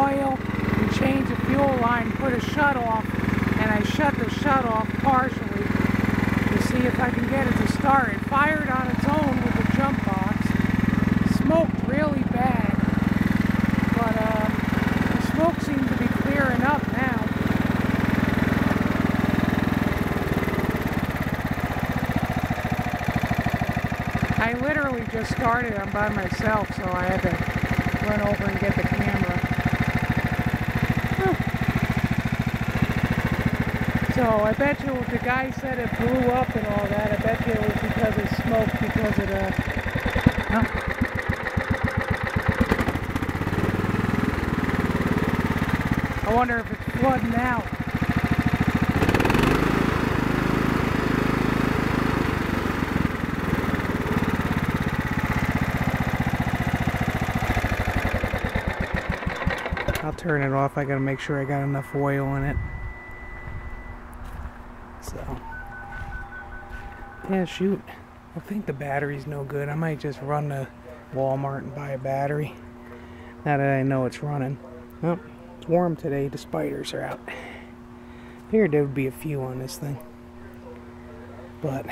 oil and change the fuel line, put a shut off, and I shut the shut off partially to see if I can get it to start. It fired on its own with the jump box. Smoked really bad, but the smoke seems to be clearing up now. I literally just started. I'm by myself, so I had to run over and get the camera. So I bet you the guy said it blew up and all that. I bet you it was because of smoke, because of the... I wonder if it's flooding out. I'll turn it off. I gotta make sure I got enough oil in it. So, yeah, shoot. I think the battery's no good. I might just run to Walmart and buy a battery. Now that I know it's running. Oh, it's warm today. The spiders are out. Figured there would be a few on this thing. But,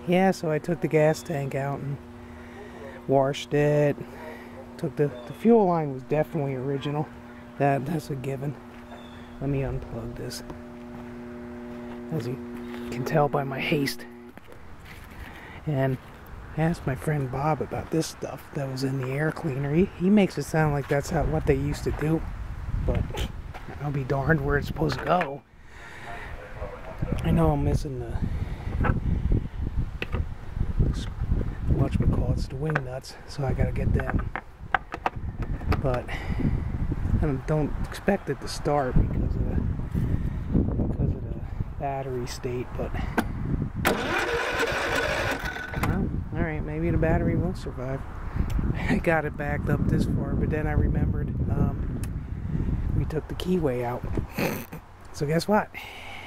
yeah, so I took the gas tank out and washed it. Took the fuel line was definitely original. That's a given. Let me unplug this. As you can tell by my haste. And I asked my friend Bob about this stuff that was in the air cleaner. He makes it sound like that's what they used to do. But I'll be darned where it's supposed to go. I know I'm missing the whatchamacallits, the wing nuts, so I gotta get them. But I don't expect it to start because of the battery state, but well, alright, maybe the battery will survive. I got it backed up this far, but then I remembered we took the keyway out. So guess what?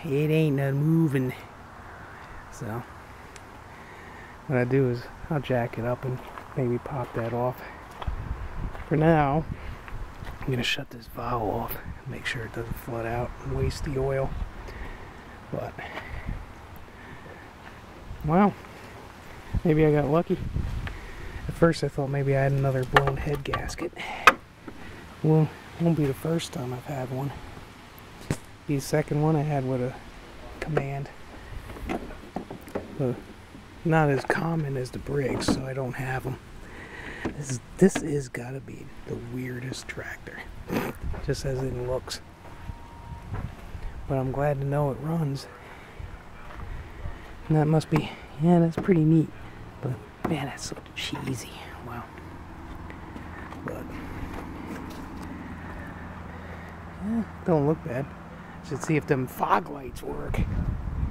It ain't moving. So what I do is I'll jack it up and maybe pop that off. For now, I'm going to shut this valve off, make sure it doesn't flood out and waste the oil. But, wow, maybe I got lucky. At first I thought maybe I had another blown head gasket. Well, it won't be the first time I've had one. Be the second one I had with a command. But not as common as the Briggs, so I don't have them. This is gotta be the weirdest tractor, just as it looks. But I'm glad to know it runs. And that must be, yeah, that's pretty neat. But man, that's so cheesy. Wow. But yeah, don't look bad. Should see if them fog lights work.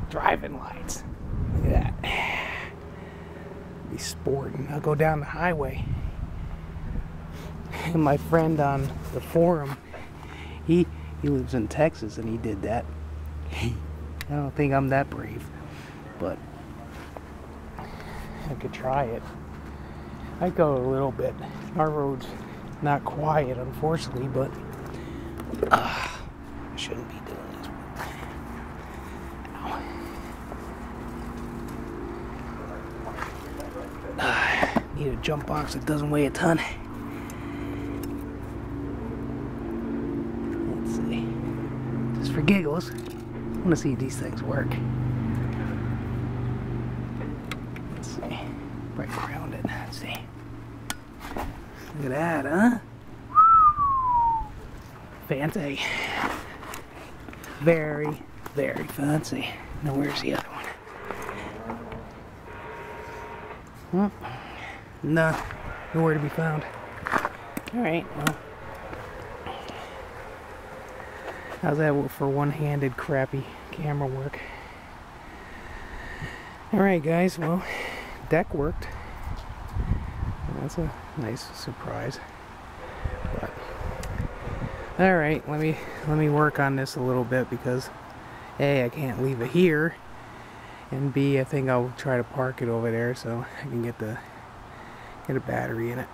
Driving lights. Look at that. Be sporting. I'll go down the highway. And my friend on the forum, he lives in Texas and he did that. I don't think I'm that brave, but I could try it. I go a little bit. Our road's not quiet, unfortunately, but I shouldn't be doing this. Ow. Need a jump box that doesn't weigh a ton. For giggles, I want to see if these things work. Let's see. Right around it. Let's see. Look at that, huh? Fancy. Very, very fancy. Now, where's the other one? Nah, nowhere to be found. Alright, well. How's that for one-handed crappy camera work? Alright guys, well, deck worked. That's a nice surprise. But alright, let me work on this a little bit because A, I can't leave it here, and B, I think I'll try to park it over there so I can get a battery in it.